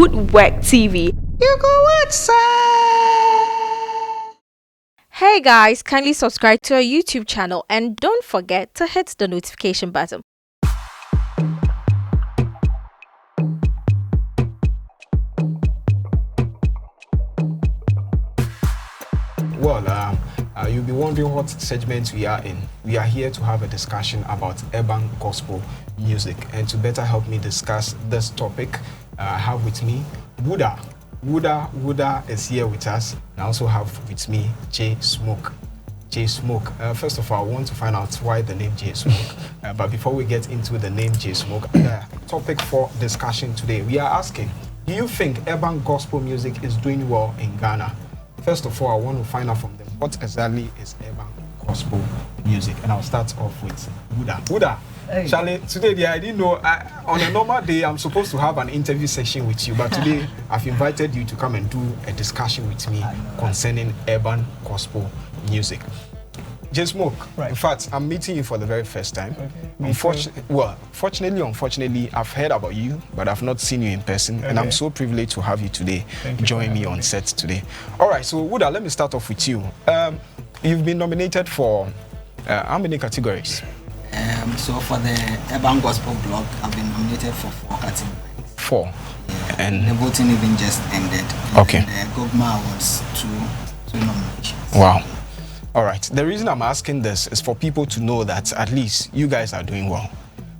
Wuddwek TV. You go what, sir? Hey guys, kindly subscribe to our YouTube channel and don't forget to hit the notification button. Well, you'll be wondering what segment we are in. We are here to have a discussion about urban gospel music, and to better help me discuss this topic, I have with me Wuddah. Wuddah is here with us. I also have with me J Smoke. First of all, I want to find out why the name J Smoke. But before we get into the name J Smoke, the topic for discussion today, we are asking, do you think urban gospel music is doing well in Ghana? First of all, I want to find out from them what exactly is urban gospel music, and I'll start off with Wuddah. Wuddah, hey. Charlie, today, I didn't know, on a normal day, I'm supposed to have an interview session with you, but today, I've invited you to come and do a discussion with me concerning urban gospel music. J Smoke, right. In fact, I'm meeting you for the very first time. Okay. Unfortunately, I've heard about you, but I've not seen you in person, okay. And I'm so privileged to have you today, join me on set today. All right, so Wuddah, let me start off with you. You've been nominated for how many categories? So for the urban gospel blog, I've been nominated for 4 categories. 4? Yeah, and the voting even just ended. Okay. And the Gogma was 2 nominations. Wow. All right. The reason I'm asking this is for people to know that at least you guys are doing well.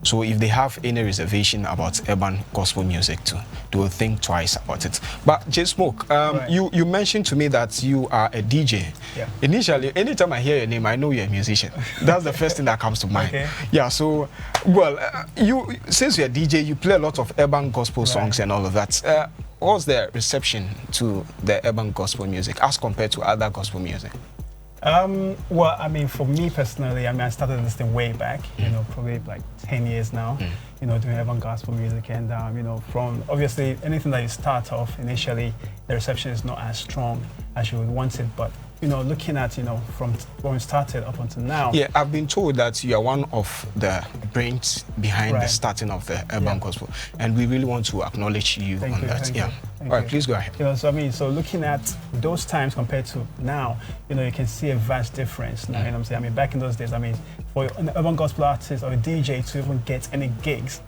So if they have any reservation about urban gospel music too, they will think twice about it. But J Smoke, right. you mentioned to me that you are a DJ. Yeah. Initially, anytime I hear your name, I know you're a musician. That's the first thing that comes to mind. Okay. Yeah. So, well, since you're a DJ, you play a lot of urban gospel songs and all of that. What's the reception to the urban gospel music as compared to other gospel music? Well, I mean, for me personally, I started this thing way back, probably like 10 years now, doing urban gospel music. And, from obviously anything that you start off initially, the reception is not as strong as you would want it. But, looking at, from when we started up until now. Yeah, I've been told that you are one of the brains behind the starting of the urban gospel. And we really want to acknowledge you on that. Yeah. All right, please go ahead. So looking at those times compared to now, you can see a vast difference. Now, what I'm saying? Back in those days, for an urban gospel artist or a DJ to even get any gigs,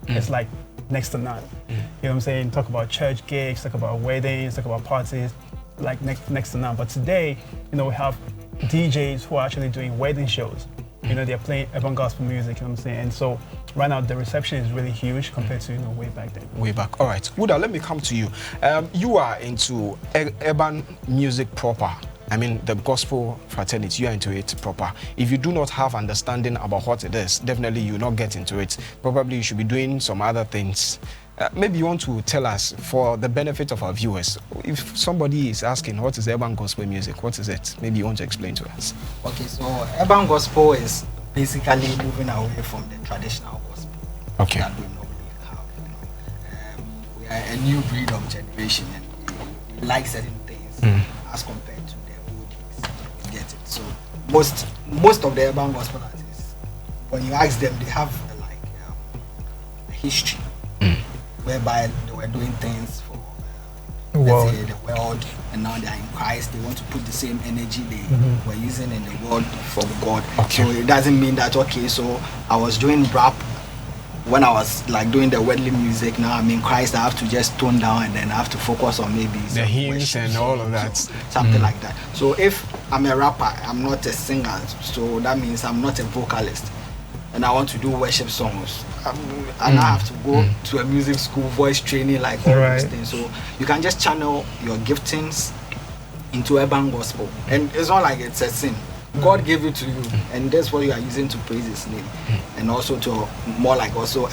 it's like next to none. You know what I'm saying? Talk about church gigs, talk about weddings, talk about parties, like next to none. But today, we have DJs who are actually doing wedding shows. They're playing urban gospel music, you know what I'm saying? And so right now the reception is really huge compared to way back then. Way back. All right. Wuddah, let me come to you. You are into urban music proper. The gospel fraternity, you are into it proper. If you do not have understanding about what it is, definitely you will not get into it. Probably you should be doing some other things. Maybe you want to tell us, for the benefit of our viewers, if somebody is asking what is urban gospel music, what is it? Maybe you want to explain to us. Okay, so urban gospel is basically moving away from the traditional gospel that we normally have. We are a new breed of generation, and we like certain things as compared to the oldies. You get it? So most of the urban gospel artists, when you ask them, they have a history. Whereby they were doing things for let's say the world, and now they are in Christ. They want to put the same energy they were using in the world for God. Okay. So it doesn't mean that, okay, so I was doing rap when I was like doing the worldly music. Now I'm in Christ, I have to just tone down and then I have to focus on maybe the hymns and all of that. So, something like that. So if I'm a rapper, I'm not a singer, so that means I'm not a vocalist. And I want to do worship songs. And I have to go to a music school, voice training, like all these things. So you can just channel your giftings into urban gospel. And it's not like it's a sin. God gave it to you, and that's what you are using to praise His name. And also to more like also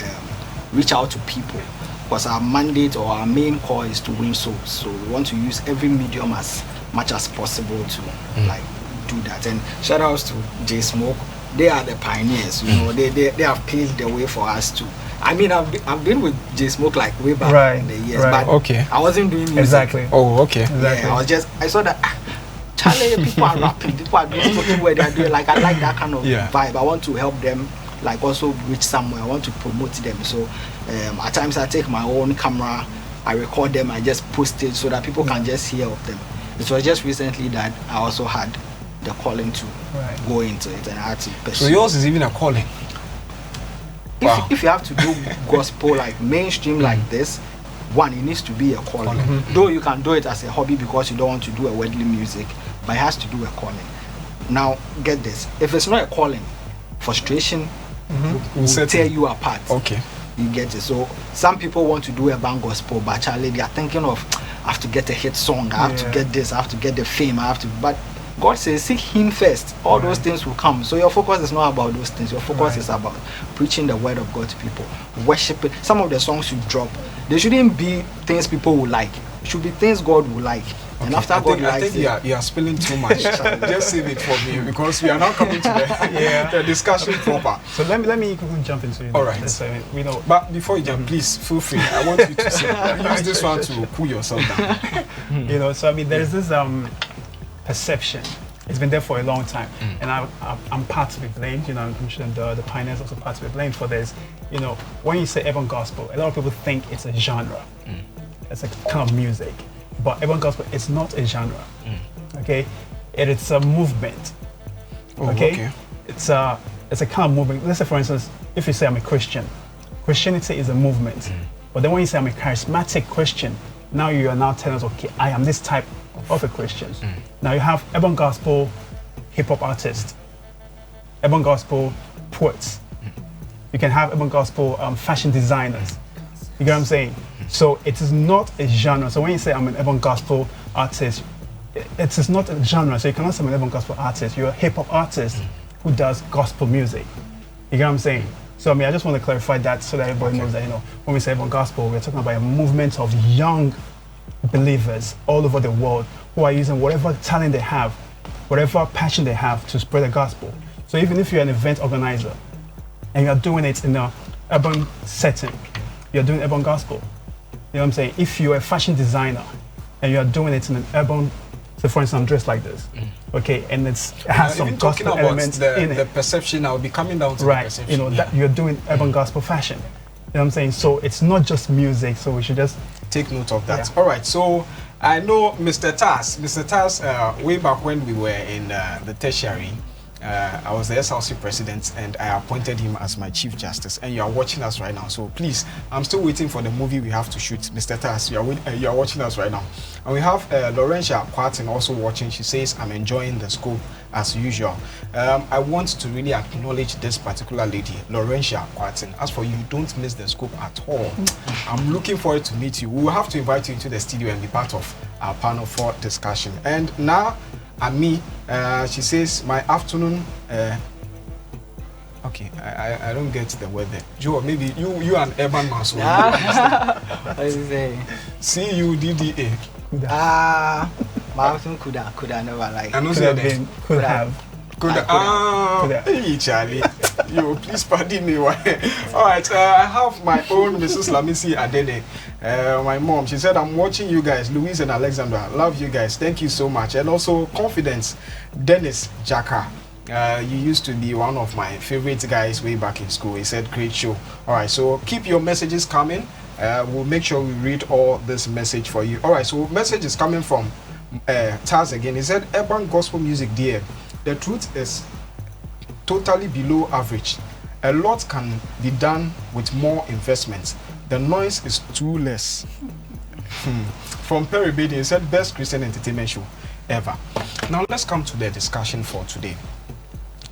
reach out to people. Because our mandate or our main call is to win souls. So we want to use every medium as much as possible to like do that. And shout outs to J Smoke. They are the pioneers, they have paved the way for us to. I've been with J Smoke like way back in the years, but I wasn't doing music. Exactly. Oh, okay. Exactly. Yeah, I saw that Charlie, people are rapping, people are doing something where they are doing, like I like that kind of vibe. I want to help them like also reach somewhere. I want to promote them. So at times I take my own camera I record them, I just post it so that people can just hear of them. It was just recently that I also had the calling to go into it, and I had to pursue. So yours is even a calling. If you have to do gospel like mainstream like this, one, it needs to be a calling. Though you can do it as a hobby because you don't want to do a worldly music, but it has to do a calling. Now, get this: if it's not a calling, frustration will tear you apart. Okay. You get it. So some people want to do urban gospel, but Charlie, they are thinking of, I have to get a hit song, I have to get this, I have to get the fame, I have to. But God says, seek Him first. All those things will come. So your focus is not about those things. Your focus is about preaching the word of God to people, worshiping. Some of the songs you drop, they shouldn't be things people will like. It should be things God will like. Okay. And after I think you are spilling too much. Just save it for me because we are now coming to the discussion proper. So let me quickly jump into it. All right. We know. But before you jump, please feel free. I want you to say, use this one to cool yourself down. So I mean, there's this perception. It's been there for a long time, and I'm part to be blamed. I'm sure the pioneers also part to be blamed for this. When you say urban gospel, a lot of people think it's a genre. It's a kind of music. But urban gospel is not a genre, okay? It's a movement, okay? It's a kind of movement. Let's say, for instance, if you say I'm a Christian, Christianity is a movement. But then when you say I'm a charismatic Christian, now you are now telling us, okay, I am this type of a Christian. Now you have urban gospel hip-hop artists, urban gospel poets. You can have urban gospel fashion designers. You get what I'm saying? So it is not a genre. So when you say I'm an urban gospel artist, it is not a genre. So you cannot say I'm an urban gospel artist. You're a hip hop artist who does gospel music. You get what I'm saying? So I mean, I just want to clarify that so that everybody knows that, when we say urban gospel, we're talking about a movement of young believers all over the world who are using whatever talent they have, whatever passion they have to spread the gospel. So even if you're an event organizer and you're doing it in an urban setting, you're doing urban gospel. You know what I'm saying? If you're a fashion designer and you're doing it in an urban, so for instance, I'm dressed like this, okay, and it has some gospel elements in it. The perception, I'll be coming down to the perception. That you're doing urban gospel fashion. You know what I'm saying? So it's not just music, so we should just take note of that. All right, so I know Mr. Tas, way back when we were in the tertiary, I was the SLC president and I appointed him as my chief justice, and you are watching us right now. So please, I'm still waiting for the movie we have to shoot. Mr. Tas, you are watching us right now. And we have Laurentia Kwartin also watching. She says, I'm enjoying the scope as usual. I want to really acknowledge this particular lady, Laurentia Kwartin. As for you, don't miss the scope at all. I'm looking forward to meet you. We will have to invite you into the studio and be part of our panel for discussion. And now, Ami, she says, my afternoon, okay, I don't get the word there. Joe, maybe you an urban man, so what is it say? CUDDA. My afternoon could never like. I know could have. Hey Charlie, you please pardon me. All right, I have my own Mrs. Lamisi Adede, my mom. She said, I'm watching you guys, Louise and Alexandrah. Love you guys. Thank you so much. And also Confidence, Dennis Jaka. You used to be one of my favorite guys way back in school. He said, great show. All right, so keep your messages coming. We'll make sure we read all this message for you. All right, so message is coming from Taz again. He said, urban gospel music, dear. The truth is totally below average. A lot can be done with more investment. The noise is too less. From Perry Bedi, he said, best Christian entertainment show ever. Now let's come to the discussion for today.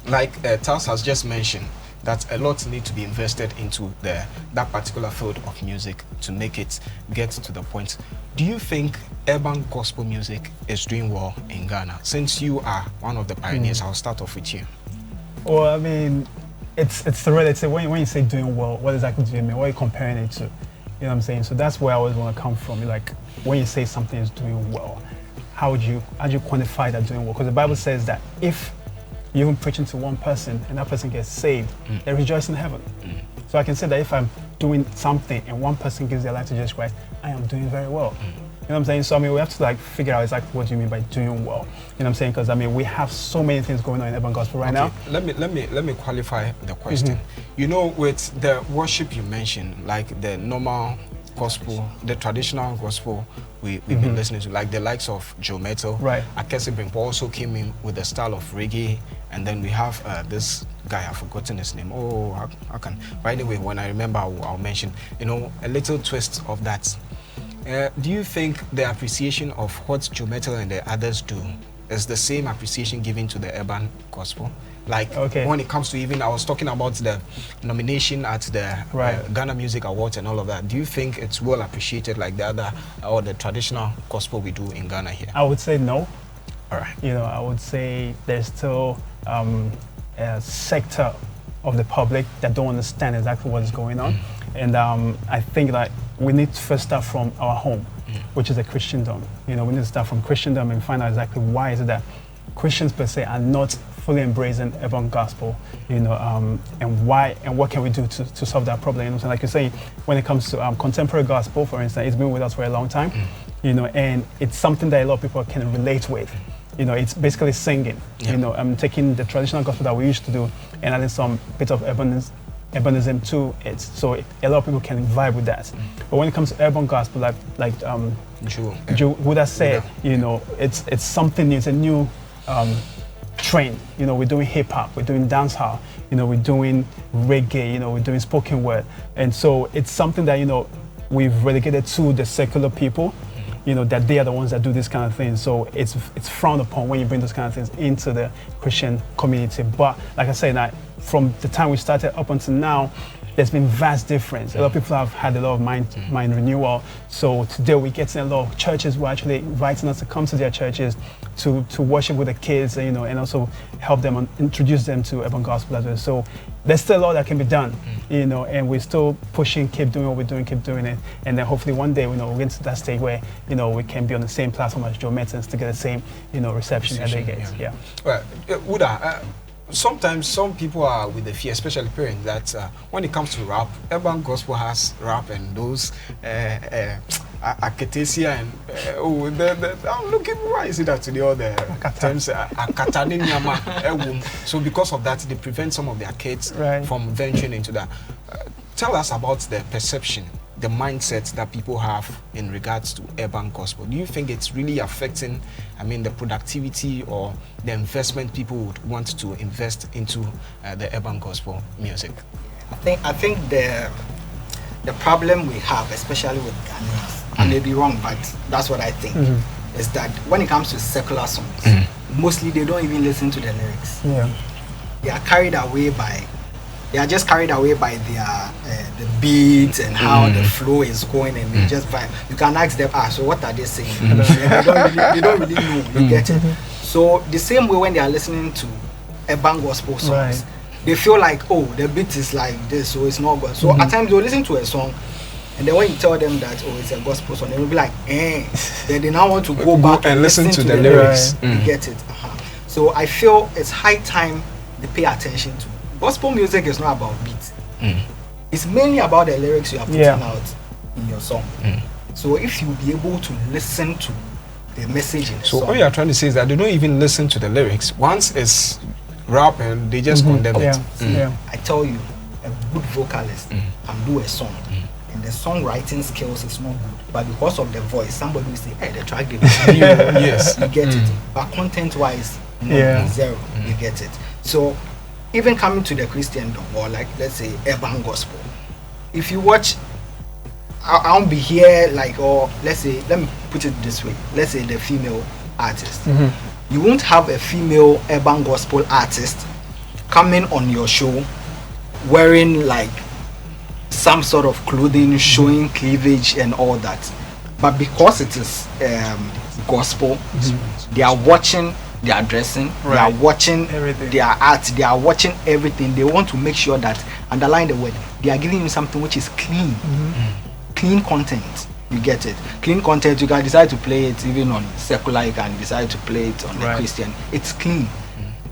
Like Taz has just mentioned, that a lot need to be invested into that particular field of music to make it get to the point. Do you think urban gospel music is doing well in Ghana? Since you are one of the pioneers, I'll start off with you. Well, I mean, it's the relative. When you say doing well, what exactly do you mean? What are you comparing it to? You know what I'm saying? So that's where I always want to come from. Like, when you say something is doing well, how do you quantify that doing well? Because the Bible says that if you're even preaching to one person and that person gets saved, they rejoice in heaven. So I can say that if I'm doing something and one person gives their life to Jesus Christ, I am doing very well. You know what I'm saying? So I mean, we have to figure out exactly what do you mean by doing well. You know what I'm saying? Because I mean, we have so many things going on in urban gospel right now. Let me qualify the question. You know, with the worship you mentioned, like the normal gospel, the traditional gospel we've been listening to, like the likes of Joe Metal. Right. Akese Brimpo also came in with the style of reggae, and then we have this guy, I've forgotten his name. Oh, I can. By the way, when I remember, I'll mention, you know, a little twist of that. Do you think the appreciation of what Joe Metal and the others do is the same appreciation given to the urban gospel? Like when it comes to even, I was talking about the nomination at the Ghana Music Awards and all of that. Do you think it's well appreciated like the other or the traditional gospel we do in Ghana here? I would say no. All right. You know, I would say there's still a sector of the public that don't understand exactly what is going on. And I think that we need to first start from our home, which is a Christendom. You know, we need to start from Christendom and find out exactly why is it that Christians per se are not fully embracing urban gospel, you know, and why and what can we do to solve that problem. You know, so like you say, when it comes to contemporary gospel, for instance, it's been with us for a long time, you know, and it's something that a lot of people can relate with. You know, it's basically singing. You know, taking the traditional gospel that we used to do and adding some bit of urbanism to it, so a lot of people can vibe with that. But when it comes to urban gospel, like Wuddah said, you know, it's something new. It's a new trend. You know, we're doing hip hop, we're doing dancehall, you know, we're doing reggae, you know, we're doing spoken word, and so it's something that, you know, we've relegated to the secular people. You know, that they are the ones that do this kind of thing. So it's frowned upon when you bring those kind of things into the Christian community. But like I said, from the time we started up until now, there's been vast difference. A lot of people have had a lot of mind renewal. So today we're getting a lot of churches who are actually inviting us to come to their churches to worship with the kids, you know, and also help them and introduce them to urban gospel as well. So there's still a lot that can be done, you know, and we're still pushing, keep doing what we're doing, keep doing it. And then hopefully one day, you know, we'll get to that stage where, you know, we can be on the same platform as Joe Metals to get the same, you know, reception that they get. Yeah. Well, Wuddah, sometimes some people are with the fear, especially parents, that when it comes to rap, urban gospel has rap and those akatesia and I'm looking, why is it that today all the terms so because of that they prevent some of their kids from venturing into that. Tell us about the perception, the mindset that people have in regards to urban gospel. Do you think it's really affecting, I mean, the productivity or the investment people would want to invest into the urban gospel music? I think the problem we have, especially with Ghanaians, I may be wrong, but that's what I think, is that when it comes to secular songs, mostly they don't even listen to the lyrics. They are carried away by, just carried away by their the beats and how the flow is going, and they just vibe. You can ask them, so what are they saying? They don't really know. You get it. So the same way when they are listening to urban gospel songs, they feel like, oh, the beat is like this, so it's not good. So at times they'll listen to a song, and then when you tell them that, oh, it's a gospel song, they will be like, Then they now want to go back and listen to the lyrics. You get it. So I feel it's high time they pay attention to. Gospel music is not about beats. It's mainly about the lyrics you are putting out in your song. So if you be able to listen to the message in the song. So what you are trying to say is that they don't even listen to the lyrics. Once it's rap and they just condemn it. I tell you, a good vocalist can do a song, and the songwriting skills is not good, but because of the voice, somebody will say, hey, the track did yes, you get it. But content-wise, zero. You get it. So even coming to the Christendom, or like, let's say, urban gospel, if you watch, I won't be here like, or let's say, let me put it this way, let's say the female artist. You won't have a female urban gospel artist coming on your show wearing like some sort of clothing showing cleavage and all that. But because it is gospel, they are watching their dressing, they are watching their art, they are watching everything. They want to make sure that, underline the word, they are giving you something which is clean. Clean content. You get it. Clean content, you can decide to play it even on secular, you can decide to play it on the Christian. It's clean.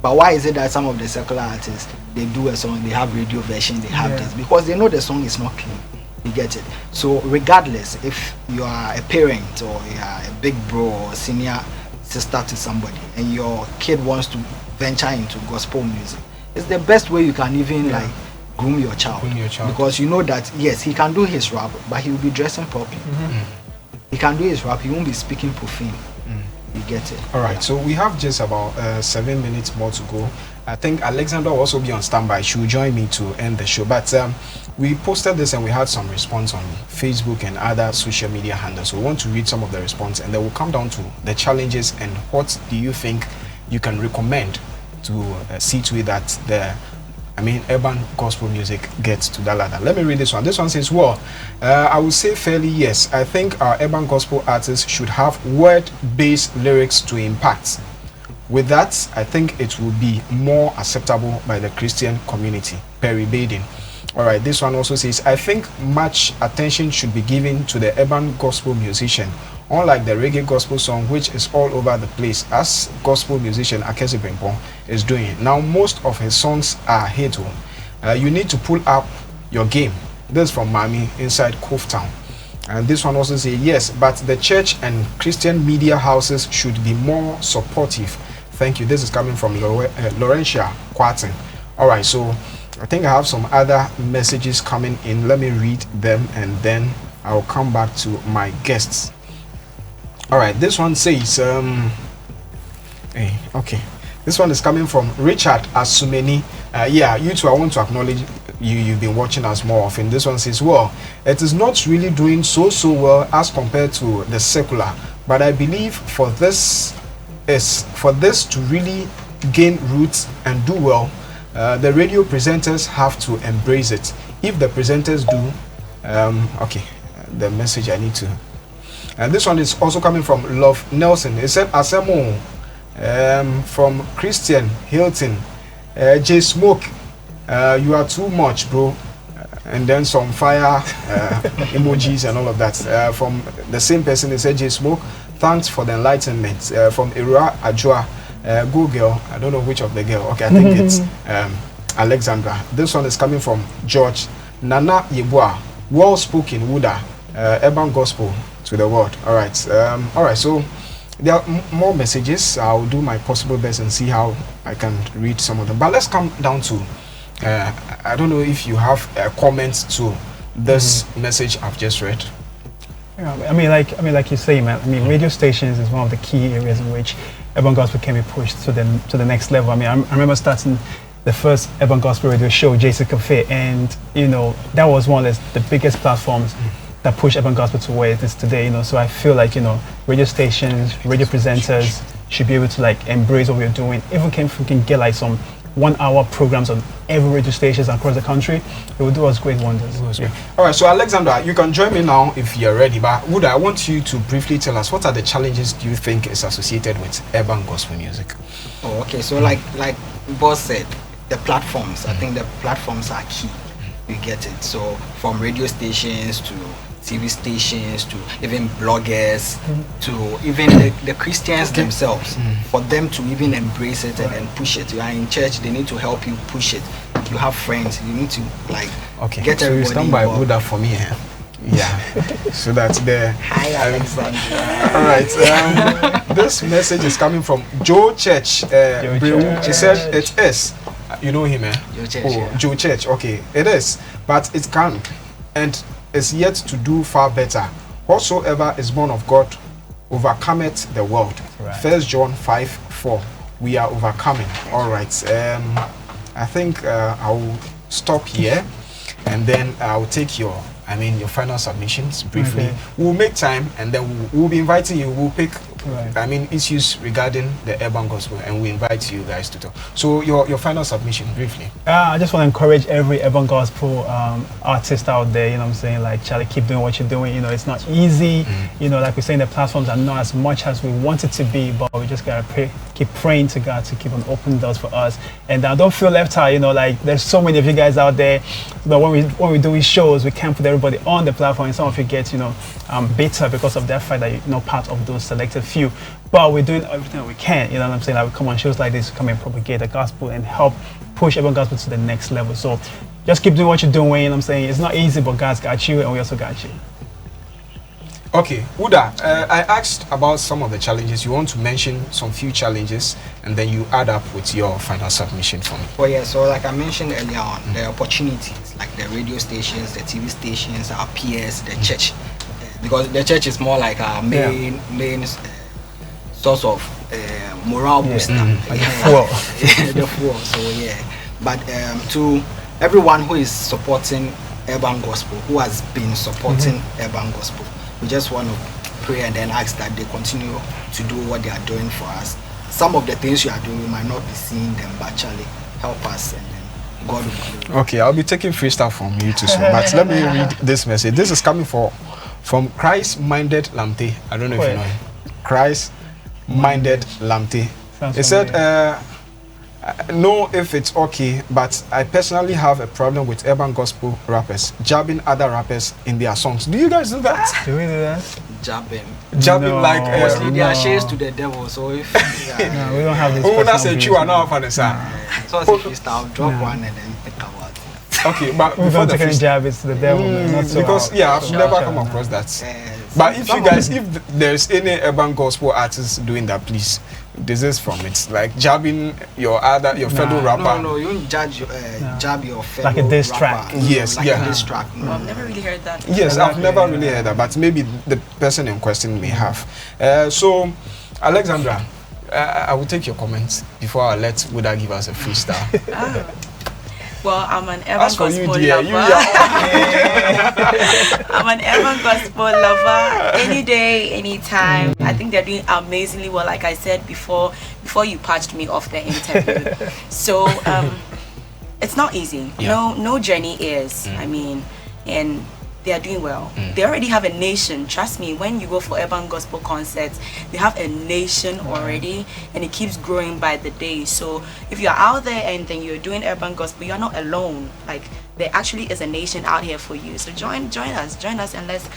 But why is it that some of the secular artists, they do a song, they have radio version, they have this? Because they know the song is not clean. You get it. So regardless, if you are a parent or you are a big bro or senior sister to somebody and your kid wants to venture into gospel music, it's the best way you can even like groom your child. Because you know that, yes, he can do his rap, but he will be dressing properly. He can do his rap, he won't be speaking profane. You get it. All right, so we have just about 7 minutes more to go. I think Alexandra will also be on standby. She will join me to end the show. But we posted this and we had some response on Facebook and other social media handles. So we want to read some of the response, and then we'll come down to the challenges and what do you think you can recommend to see to it that the urban gospel music gets to that ladder. Let me read this one. This one says, well, I would say fairly yes. I think our urban gospel artists should have word-based lyrics to impact. With that, I think it will be more acceptable by the Christian community. Perry Baden. All right, this one also says, I think much attention should be given to the urban gospel musician, unlike the reggae gospel song, which is all over the place, as gospel musician Akesi Brimpong is doing. Now, most of his songs are hit. You need to pull up your game. This is from Mami inside Cove Town. And this one also says, yes, but the church and Christian media houses should be more supportive. Thank you. This is coming from Laurentia Quarton. All right, so I think I have some other messages coming in. Let me read them and then I'll come back to my guests. All right, this one says, okay, this one is coming from Richard Asumeni. Yeah, you two, I want to acknowledge you've been watching us more often. This one says, well, it is not really doing so well as compared to the secular, but I believe for this to really gain roots and do well, the radio presenters have to embrace it. If the presenters do, okay, the message I need to. And this one is also coming from Love Nelson. It said, Asemo, from Christian Hilton, J Smoke, you are too much, bro. And then some fire emojis and all of that. From the same person, they said, J Smoke, thanks for the enlightenment. From Ira Ajua, go girl. I don't know which of the girl. Okay, I think it's Alexandrah. This one is coming from George Nana Yeboah, well-spoken Wuddah, urban gospel to the world. All right, so there are more messages. I'll do my possible best and see how I can read some of them, but let's come down to I don't know if you have comments to this message I've just read. Yeah, like you say, man. Radio stations is one of the key areas in which urban gospel can be pushed to the next level. I remember starting the first urban gospel radio show, JC Cafe, and that was one of the biggest platforms that push urban gospel to where it is today. So I feel like radio stations, radio presenters should be able to like embrace what we're doing. Even if we can get like some 1-hour programs on every radio stations across the country, it will do us great wonders. Yeah. All right, so Alexandra, you can join me now if you're ready. But Wuddah, I want you to briefly tell us what are the challenges do you think is associated with urban gospel music? Oh, okay. So like Boss said, the platforms. I think the platforms are key. You get it. So from radio stations to TV stations to even bloggers to even the Christians themselves, for them to even embrace it and then push it. You are in church, they need to help you push it. You have friends, you need to like get so everybody you stand by involved. Wuddah for me, yeah. So that's the Hi, Alexandrah. all right, this message is coming from Joe Church. He said it is. You know him, eh? Joe Church, yeah. Joe Church. Okay, it is, but it can and is yet to do far better. Whatsoever is born of God overcometh the world. Right. 1 John 5:4. We are overcoming. All right. I think I'll stop here, and then I'll take your final submissions briefly. Okay. We'll make time, and then we'll be inviting you. We'll pick issues regarding the urban gospel, and we invite you guys to talk. So your final submission briefly. I just want to encourage every urban gospel artist out there, like Charlie, keep doing what you're doing. It's not easy. Like we're saying, the platforms are not as much as we want it to be, but we just gotta keep praying to God to keep on opening doors for us. And don't feel left out. Like there's so many of you guys out there. But when we're doing shows, we can't put everybody on the platform, and some of you get bitter because of that fact that you're not part of those selected few. But we're doing everything we can. You know what I'm saying? Like we come on shows like this, come and propagate the gospel and help push urban gospel to the next level. So just keep doing what you're doing. You know what I'm saying? It's not easy, but God's got you, and we also got you. Okay, Wuddah, I asked about some of the challenges. You want to mention some few challenges, and then you add up with your final submission for me. Well, yeah, so like I mentioned earlier on, the opportunities, like the radio stations, the TV stations, our peers, the church, because the church is more like our main source of morale booster. Like the fuel. So yeah, but to everyone who is supporting urban gospel, who has been supporting urban gospel, we just want to pray and then ask that they continue to do what they are doing for us. Some of the things you are doing, we might not be seeing them, but actually help us, and then God will be. Okay, I'll be taking freestyle from you too soon, but let me read this message. This is coming from Christ-minded Lamte. I don't know if you know him. Christ-minded Lamte. It said, know if it's okay, but I personally have a problem with urban gospel rappers jabbing other rappers in their songs. Do you guys do that? Do we do that? Jabbing no. Like mostly they are shares to the devil. So if no, we don't have this. Who not say you are now for the side? So if you start drop one and then pick up one. Okay, but we don't take any jab. It's to the devil, not so because I've never come across that. But if you guys, if there's any urban gospel artist doing that, please. This is from it, like jabbing your fellow rapper. No, you don't jab your fellow like a diss rapper. track. Yes, like a diss track. No, I've never really heard that. Yes, I've never really heard that, but maybe the person in question may have. So, Alexandrah, I will take your comments before I let Wuddah give us a freestyle. Well, I'm an urban gospel lover. I'm an urban gospel lover. Any day, anytime. I think they're doing amazingly well. Like I said before you patched me off the interview. So it's not easy. No journey is. I mean, and they are doing well. They already have a nation. Trust me, when you go for urban gospel concerts, they have a nation already, and it keeps growing by the day. So if you're out there and then you're doing urban gospel, you're not alone. Like, there actually is a nation out here for you. So join us, and let's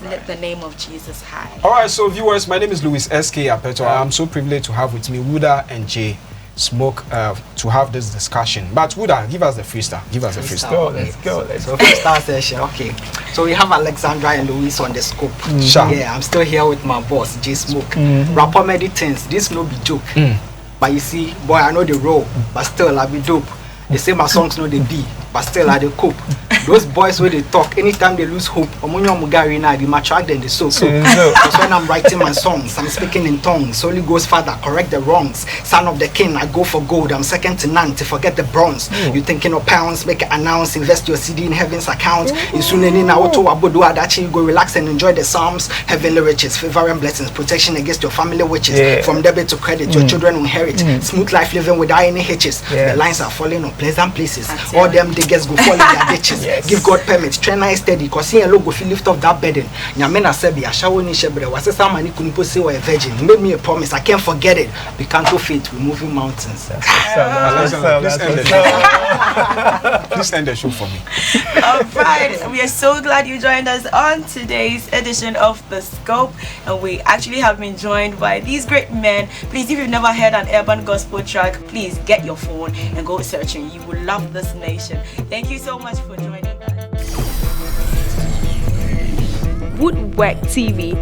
let the name of Jesus high. All right, so viewers, my name is Louis S.K. Apetor. I'm so privileged to have with me Wuddah and Jay Smoke to have this discussion. But Wuddah, give us the freestyle. Let's go. So freestyle session. Okay. So we have Alexandrah and Louis on the scope. Yeah, I'm still here with my boss, Jay Smoke. Rapper meditates. This no be joke. But you see, boy, I know the role, but still I be dope. They say my songs no they be, but still I they cope. Those boys where they talk, anytime they lose hope, they matrack them, they so. Because when I'm writing my songs, I'm speaking in tongues. Holy Ghost Father, correct the wrongs. Son of the King, I go for gold. I'm second to none to forget the bronze. You thinking of pounds, make an announce, invest your CD in heaven's account. In Suneni Naoto Abodu Adachi, you go relax and enjoy the Psalms, heavenly riches, favor and blessings, protection against your family witches. From debit to credit, your children will inherit. Smooth life living without any hitches. The lines are falling on pleasant places. All them diggers go fall in their ditches. Give God permit, train I steady, cause he alone go feel lift off that burden. Nyamena sebi, I shall ni shebre, was a samani kunipo say we're a virgin. He made me a promise, I can't forget it. We can't go faith, we're moving mountains. Please end the show for me. Alright, we are so glad you joined us on today's edition of The Scope. And we actually have been joined by these great men. Please, if you've never heard an urban gospel track, please get your phone and go searching. You will love this nation. Thank you so much for joining us. Wuddwek TV.